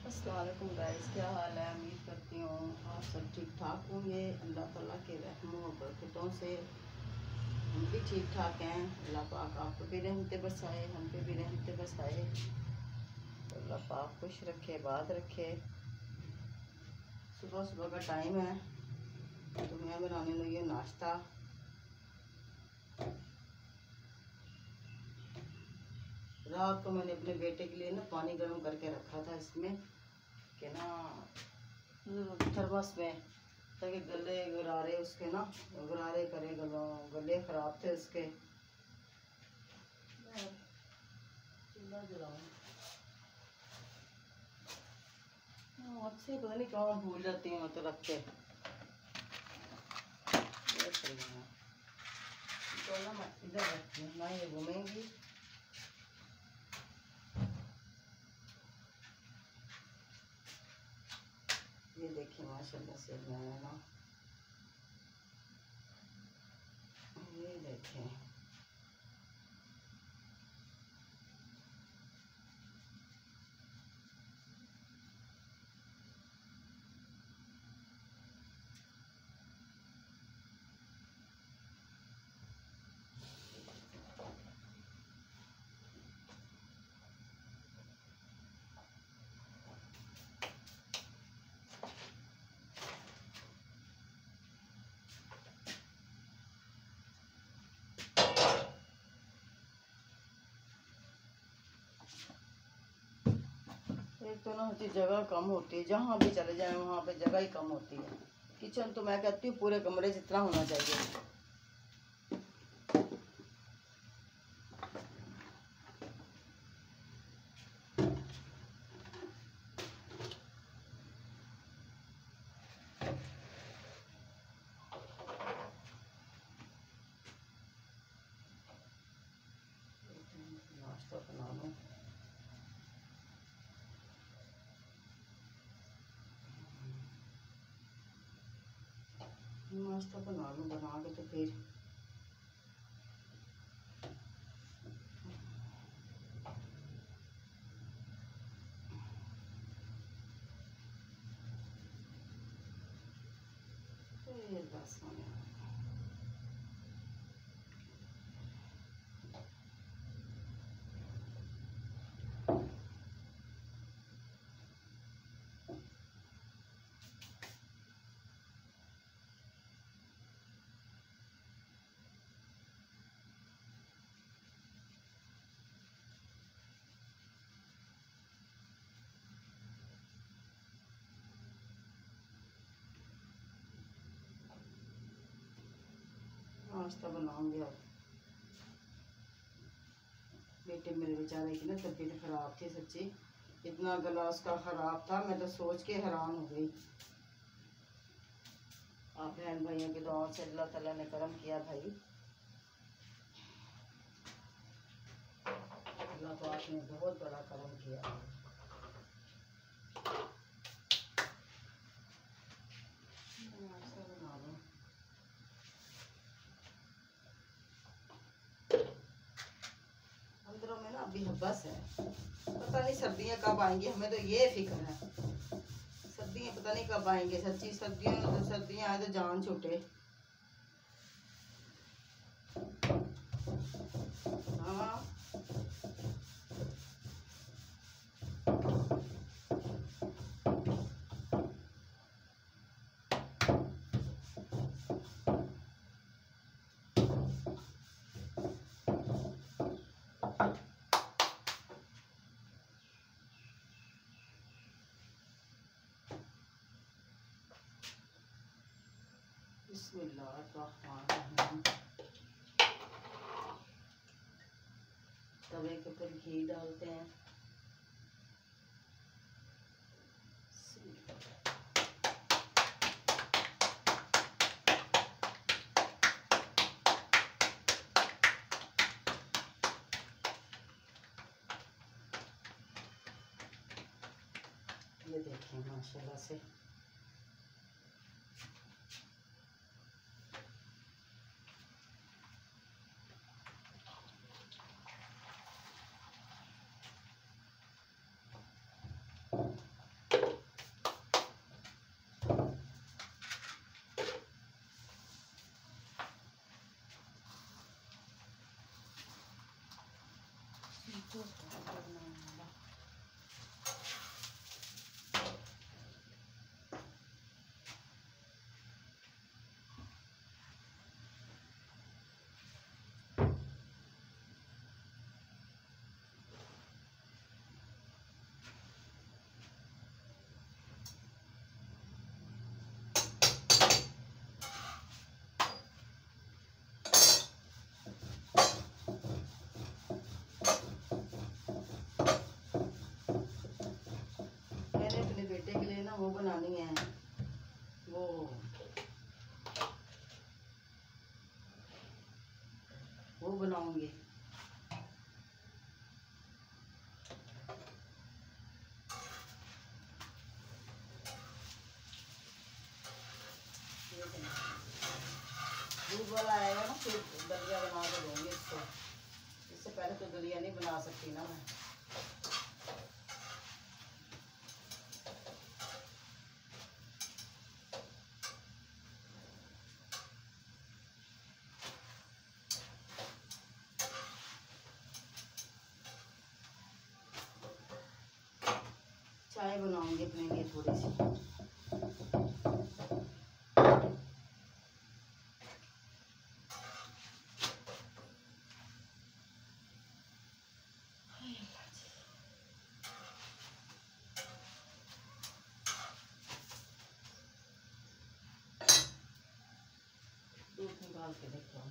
अस्सलाम वालेकुम गाइस, क्या हाल है। उम्मीद करती हूँ आप सब ठीक ठाक होंगे। अल्लाह ताला के रहमों और बरकतों से हम भी ठीक ठाक हैं। अल्लाह पाक आप पे भी रहमतें बरसाए, हम पे भी रहमतें बरसाए। अल्लाह पाक खुश रखे, बात रखे। सुबह सुबह का टाइम है तो मैं बनाने लगी हूँ नाश्ता। रात को मैंने अपने बेटे के लिए ना पानी गर्म करके रखा था इसमें कि ना थर्मस में, ताकि गले गरारे उसके ना गरारे करे, गले ख़राब थे उसके। चूल्हा जलाऊं अच्छे, पता नहीं कहाँ भूल जाती हूँ तो रख के। तो ना मैं इधर रखती हूँ ना, ये घूमेंगी। ये देखिए माशाल्लाह से मैं ना, ये देखें एक तो ना होती जगह कम होती है, जहाँ भी चले जाएं वहाँ पे जगह ही कम होती है। किचन तो मैं कहती हूँ पूरे कमरे जितना होना चाहिए। नाश्ता बना लूँ। नाश्ता बना लूँ, बना के तो फिर बस होने। नाश्ता बनाऊंगी अब। बेटे मेरे बेचारे की ना तबीयत खराब थी सच्ची, इतना गला उसका खराब था, मैं तो सोच के हैरान हो गई। आप बहन भाइयों की दुआओं से अल्लाह ताला ने करम किया भाई। अल्लाह पाक ने बहुत बड़ा करम किया। नाश्ता बना लूं। अंदरों में ना अभी हब्बस है, पता नहीं सर्दियाँ कब आएंगी, हमें तो ये फिक्र है सर्दियाँ पता नहीं कब आएंगे। सच्ची सर्दियाँ आए तो जान छूटे। हाँ बिस्मिल्लाहिर्रहमानिर्रहीम। तवे के ऊपर घी डालते हैं। ये देखें माशाल्लाह से इसको। इससे पहले तो दलिया नहीं बना सकती ना मैं। चाय बनाऊंगी अपने लिए थोड़ी सी। दूध निकाल के देखो।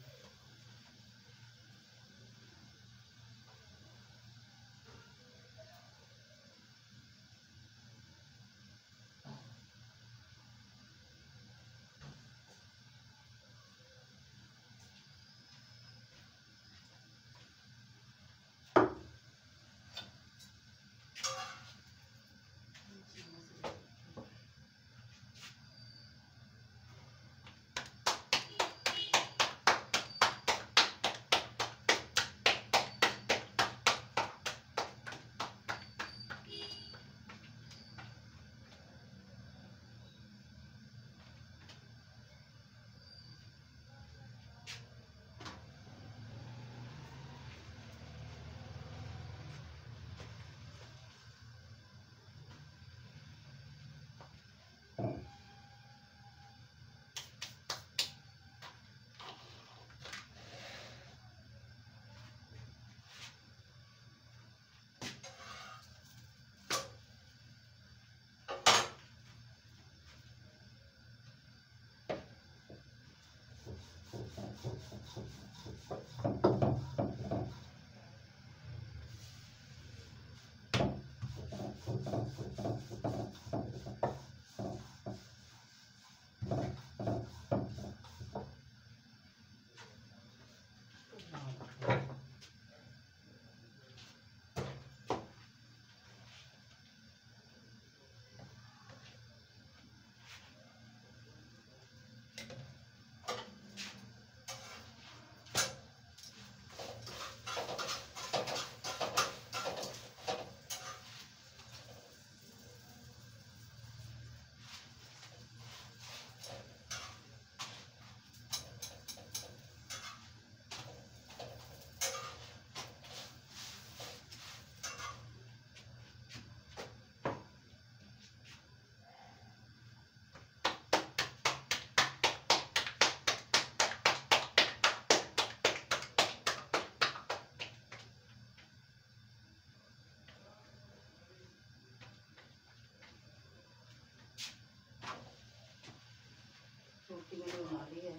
रोटी मैंने बना ली है।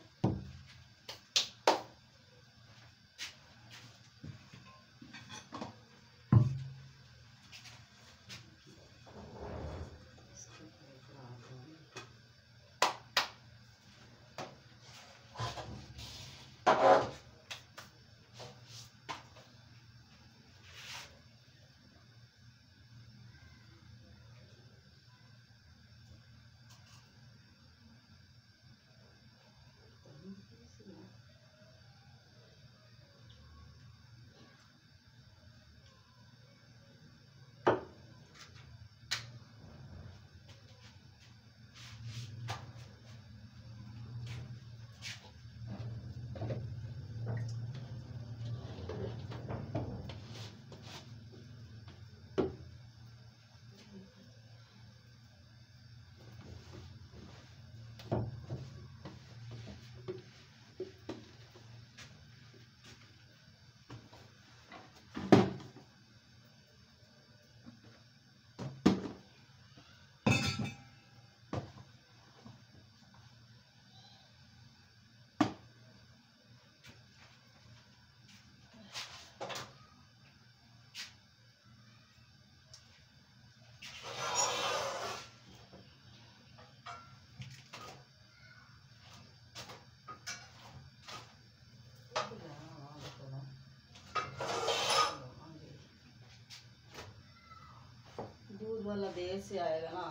दूध वाला देर से आएगा ना,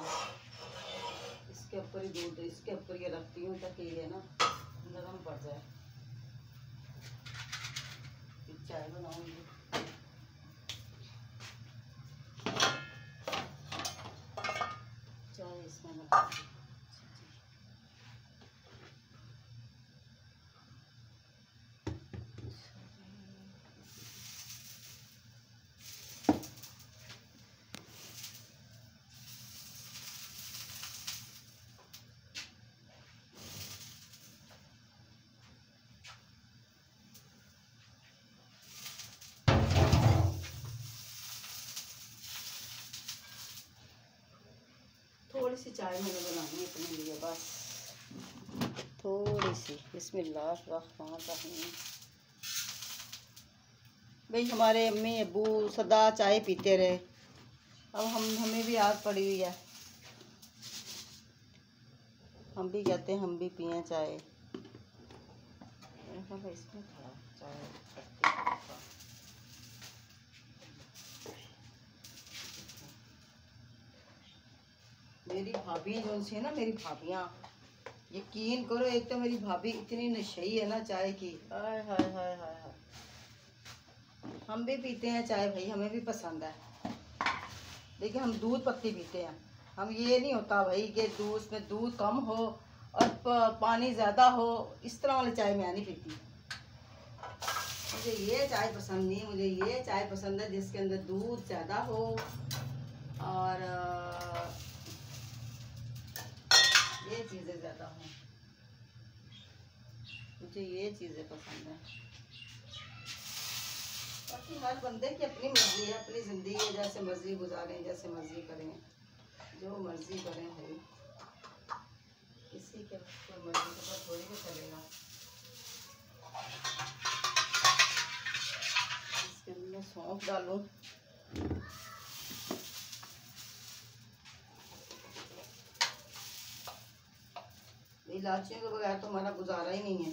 इसके ऊपर ही दूध, इसके ऊपर ये रखती हूँ ताकि ये ना नरम पड़ जाए। फिर चाय बनाऊंगी। चाय इसमें बनाऊंगी। थोड़ी सी चाय मैंने बनानी है अपने लिए, बस थोड़ी सी। बिस्मिल्लाहिर्रहमानिर्रहीम। भाई हमारे अम्मी अबू सदा चाय पीते रहे, अब हमें भी आदत पड़ी हुई है, हम भी कहते हैं हम भी पिए चाय। इसमें था चाय पत्ती। मेरी भाभी जो से ना, मेरी भाभियाँ, यकीन करो, एक तो मेरी भाभी इतनी नशई है ना चाय की, हाय हाय हाय हाय हाय। हम भी पीते हैं चाय भाई, हमें भी पसंद है, लेकिन हम दूध पत्ती पीते हैं। हम ये नहीं होता भाई कि दूध में दूध कम हो और पानी ज़्यादा हो, इस तरह वाली चाय मैं नहीं पीती। मुझे ये चाय पसंद नहीं, मुझे ये चाय पसंद है जिसके अंदर दूध ज़्यादा हो और ये चीज़ें ज़्यादा हों, मुझे ये चीज़ें पसंद है। बाकी हर बंदे की अपनी मर्जी है, अपनी ज़िंदगी जैसे मर्जी गुजारें, जैसे मर्जी करें, जो मर्जी करें भाई, किसी के मर्जी के साथ थोड़ी भी चलेगा। इसके अंदर सौंफ डालूं, इलायचियों के बगैर तो हमारा गुजारा ही नहीं है।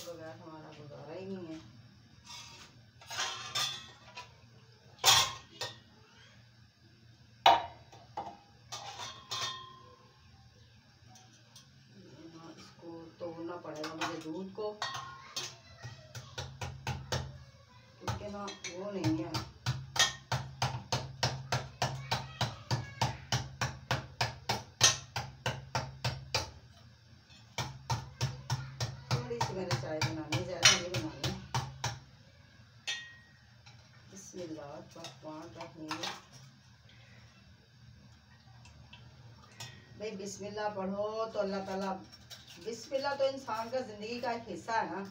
बगैर हमारा गुजारा ही नहीं है। इसको तोड़ना पड़ेगा मुझे दूध को, क्योंकि ना वो नहीं है, थोड़ी सी मैंने चाय बनानी, ज़्यादा नहीं बनानी। बिस्मिल्लाहिर्रहमानिर्रहीम। भाई बिस्मिल्लाह पढ़ो तो अल्लाह ताला, बिस्मिल्लाह तो इंसान का ज़िंदगी का एक हिस्सा है ना,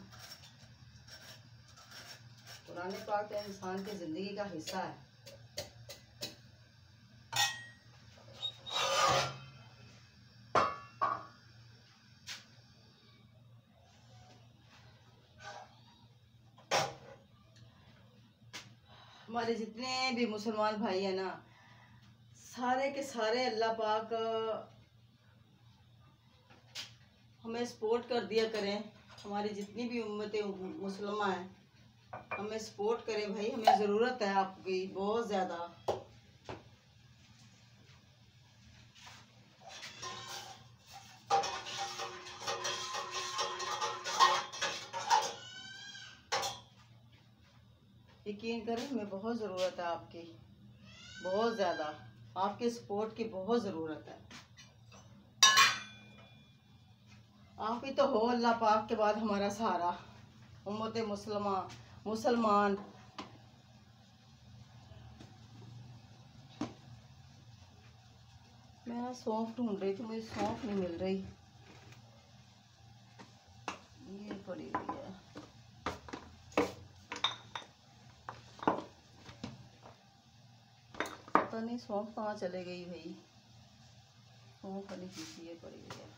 कुरान पाक तो इंसान की ज़िंदगी का हिस्सा है। हमारे जितने भी मुसलमान भाई हैं ना, सारे के सारे अल्लाह पाक हमें सपोर्ट कर दिया करें। हमारी जितनी भी उम्मतें मुसलमान हैं, हमें सपोर्ट करें भाई, हमें ज़रूरत है आपकी बहुत ज़्यादा। यकीन करें, हमें बहुत ज़रूरत है आपकी, बहुत ज़्यादा आपके सपोर्ट की बहुत ज़रूरत है। आप ही तो हो अल्लाह पाक के बाद हमारा सहारा, उम्मत मुसलमान। मैं सौंफ ढूंढ रही थी, मुझे सौंफ नहीं मिल रही, ये पड़ी हुई है। पता नहीं सौंफ कहाँ चले गई भाई, सौंफ वाली चीज़ ये पड़ी हुई है।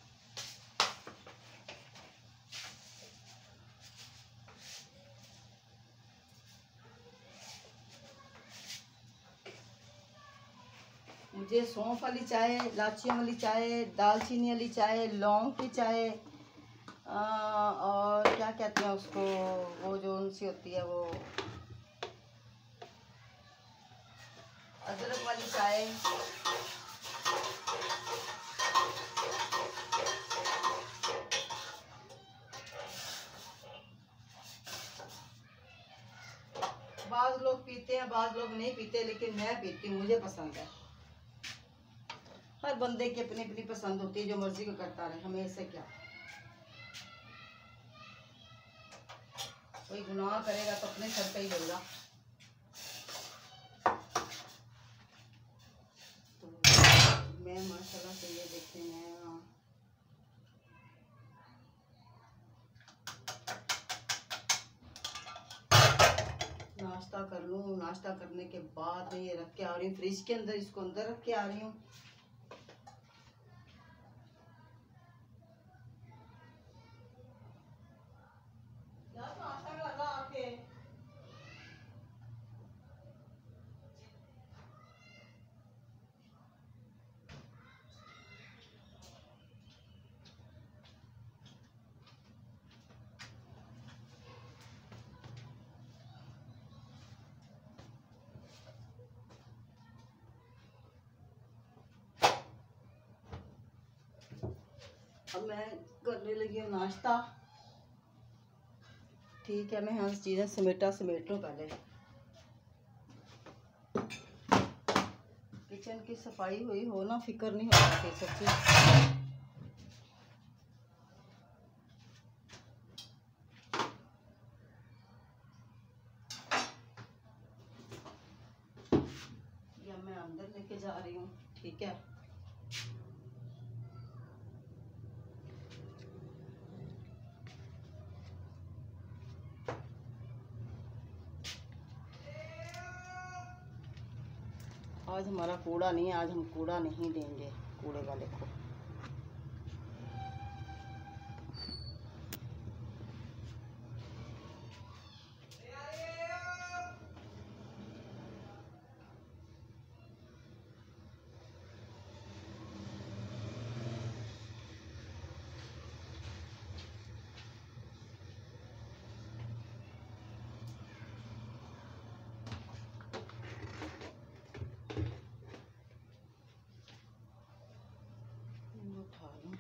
मुझे सौंफ वाली चाय, इलायचियों वाली चाय, दालचीनी वाली चाय, लौंग की चाय, और क्या कहते हैं उसको, वो जो उनसी होती है वो अदरक वाली चाय। बाज़ लोग पीते हैं, बाज़ लोग नहीं पीते, लेकिन मैं पीती हूँ, मुझे पसंद है। हर बंदे की अपनी अपनी पसंद होती है, जो मर्जी को करता रहे, हमें इससे क्या। कोई गुनाह करेगा तो अपने सर पे ही होगा। तो मैं माशाल्लाह से ये देखते हैं नाश्ता कर लूँ। नाश्ता करने के बाद ये रख के आ रही हूँ फ्रिज के अंदर, इसको अंदर रख के आ रही हूँ। अब मैं करने लगी हूँ नाश्ता। ठीक है, मैं यहाँ चीज़ें समेट लूँ पहले। किचन की सफाई हुई हो ना, फिक्र नहीं होता फिर सब चीज़। या मैं अंदर लेके जा रही हूँ। ठीक है, आज हमारा कूड़ा नहीं है, आज हम कूड़ा नहीं देंगे कूड़े वाले को। उठा लूँ।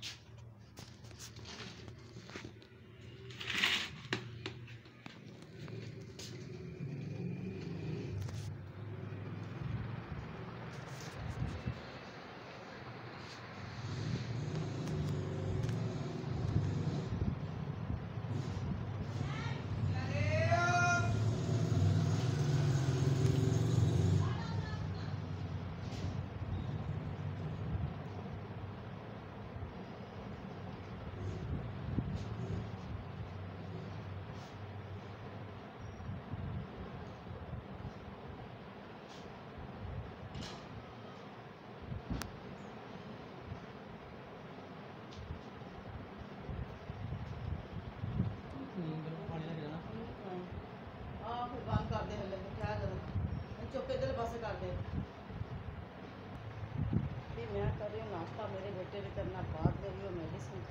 फिर बंद कर दे, हल्ले क्या करूँ, चुप इधर बस कर दे। भी मैं कर रही हूँ नाश्ता, मेरे बेटे ने करना बाद दे रही हूँ मेडिसिन।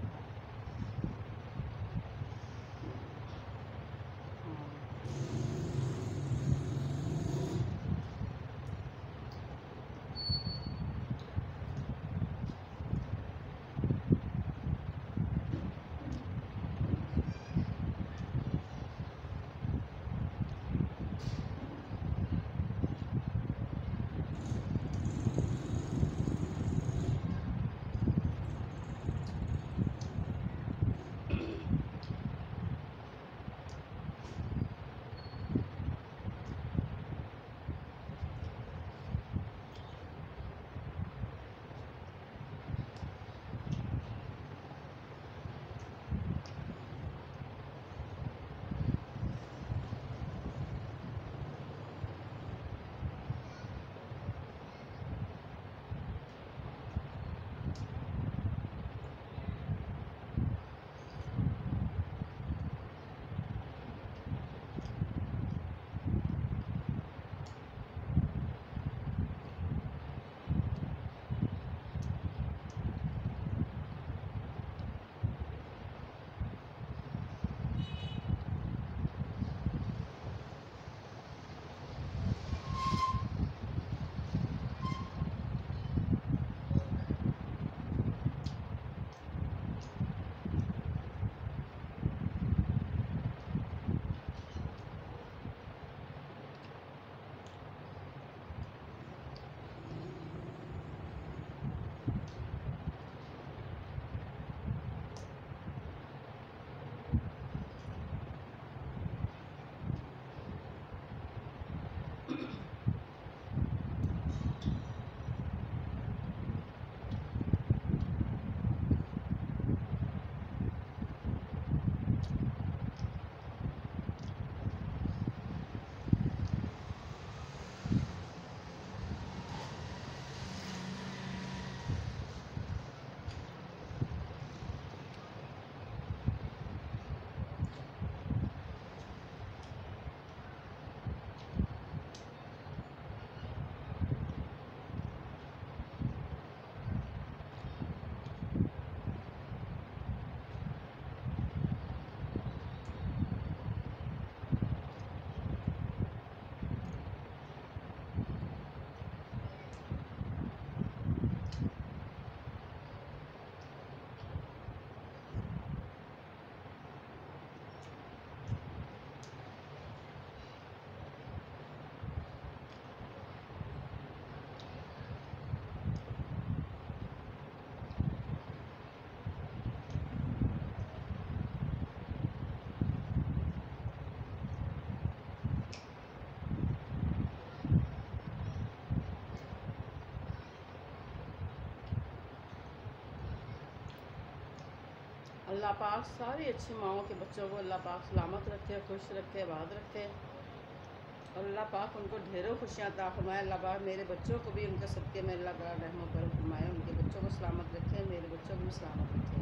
अल्लाह पाक सारी अच्छी माओं के बच्चों को अल्लाह पाक सलामत रखे, खुश रखे, आबाद रखे और अल्लाह पाक उनको ढेरों खुशियाँ अता फरमाए। अल्लाह पाक मेरे बच्चों को भी उनके सदक़े में अल्लाह ताला रहम करम फरमाए, उनके बच्चों को सलामत रखे, मेरे बच्चों को भी सलामत रखे।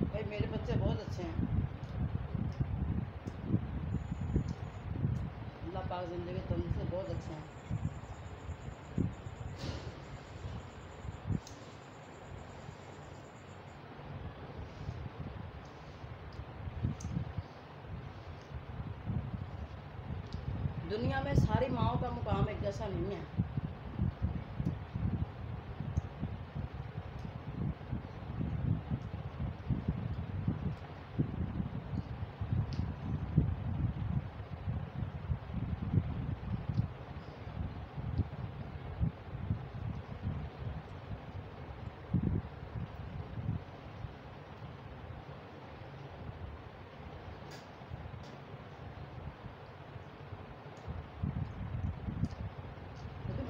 भाई मेरे बच्चे बहुत अच्छे हैं, अल्लाह पाक ज़िंदगी तंदुरुस्ती से बहुत अच्छे हैं। दुनिया में सारी माओं का मुकाम एक जैसा नहीं है।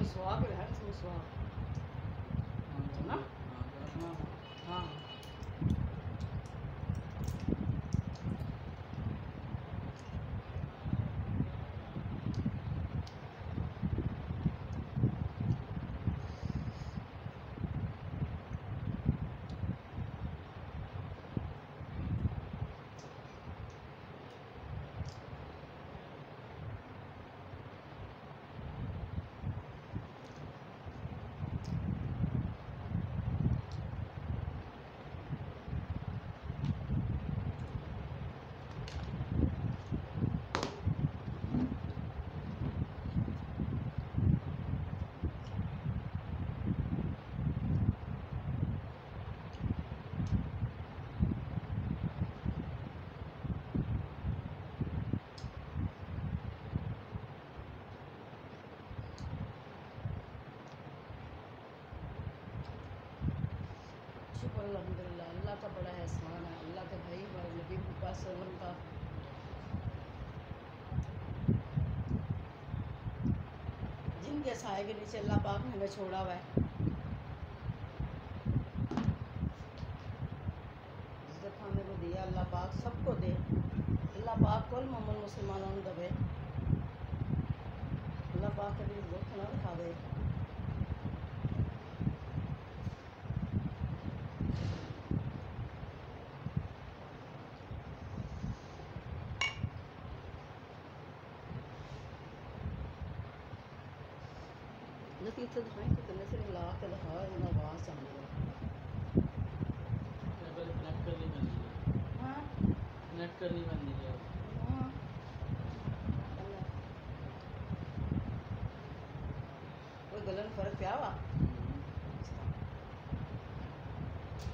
मिसवाक है मिसवाक ना, हाँ हाँ शुक्र अल्हम्दुलिल्लाह। अल्लाह का बड़ा एहसान है, अल्लाह का भाई हमारे नबी के पास उनका जिनके साए के नीचे अल्लाह पाक ने हमें छोड़ा हुआ है। इज्जत खाने को दिया अल्लाह पाक, सबको दे अल्लाह पाक, कुल मोमिन मुसलमानों को दे अल्लाह पाक, कभी दुख ना दिखावे। लतीफ़ से दिखाएं तो गले से मिला के दिखाओ, इन आवाज़ चल रही है। हाँ नेट करनी बंद है। हाँ कोई गले में फ़र्क क्या हुआ?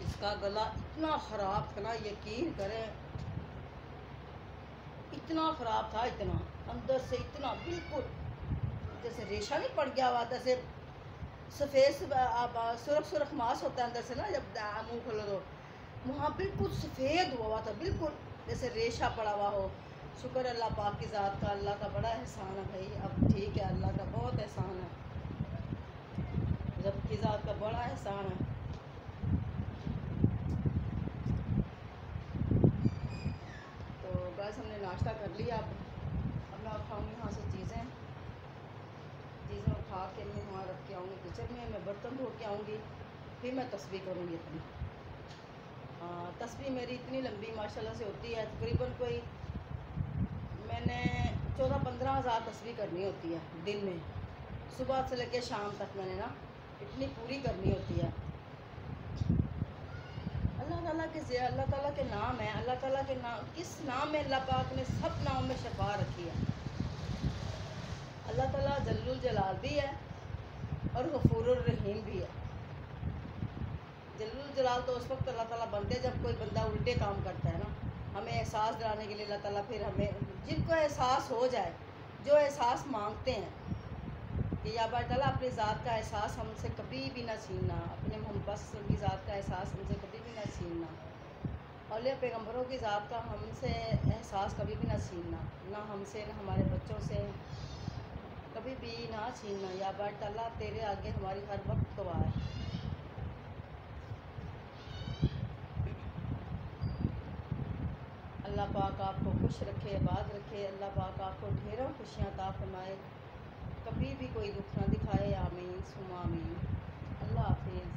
इसका गला इतना ख़राब था ना, यकीन करें इतना ख़राब था, इतना अंदर से इतना बिल्कुल जैसे रेशा नहीं पड़ गया हुआ, जैसे सफ़ेद सुरख सुरख मांस होता है अंदर से ना, जब मुँह खोलो तो वहाँ बिल्कुल सफ़ेद हुआ था, बिल्कुल जैसे रेशा पड़ा हुआ हो। शुक्र अल्लाह पाक की ज़ात का, अल्लाह का बड़ा एहसान है भाई। अब ठीक है, अल्लाह का बहुत एहसान है, रब की ज़ात का बड़ा एहसान है। तो बस हमने नाश्ता कर लिया, अब मैं उठाऊँगी यहाँ से चीज़ें उठा के मैं वहाँ रख के आऊँगी किचन में, मैं बर्तन धो के आऊँगी, फिर मैं तस्बीह करूँगी अपनी। तस्बीह मेरी इतनी लंबी माशाल्लाह से होती है, तकरीबन कोई मैंने 14-15 हज़ार तस्बीह करनी होती है दिन में, सुबह से लेकर शाम तक मैंने ना इतनी पूरी करनी होती है। अल्लाह ताला के नाम है, अल्लाह ताला के नाम, किस नाम में अल्लाह पाक ने सब नाम में शफा रखी है। अल्लाह ताला जल्लुल जलाल भी है और गफूरुर रहीम भी है। जल्लुल जलाल तो उस वक्त अल्लाह ताला बनते जब कोई बंदा उल्टे काम करता है ना, हमें एहसास दिलाने के लिए अल्लाह ताला फिर हमें, जिनको एहसास हो जाए, जो एहसास मांगते हैं कि या अल्लाह ताला अपनी ज़ात का एहसास हमसे कभी भी ना छीनना, अपने मोहब्बत की ज़ात का एहसास हमसे कभी भी ना छीनना, औलिया पैगम्बरों की ज़ात का हमसे एहसास कभी भी ना छीनना, ना हमसे ना हमारे बच्चों से कभी भी ना छीनना। या अल्लाह ताला तेरे आगे हमारी हर वक्त दुआ है, अल्लाह पाक आपको खुश रखे, आबाद रखे। अल्लाह पाक आपको ढेरों खुशियाँ अता फरमाए, कभी भी कोई दुख ना दिखाए। आमीन सुमा आमीन। अल्लाह हाफिज़।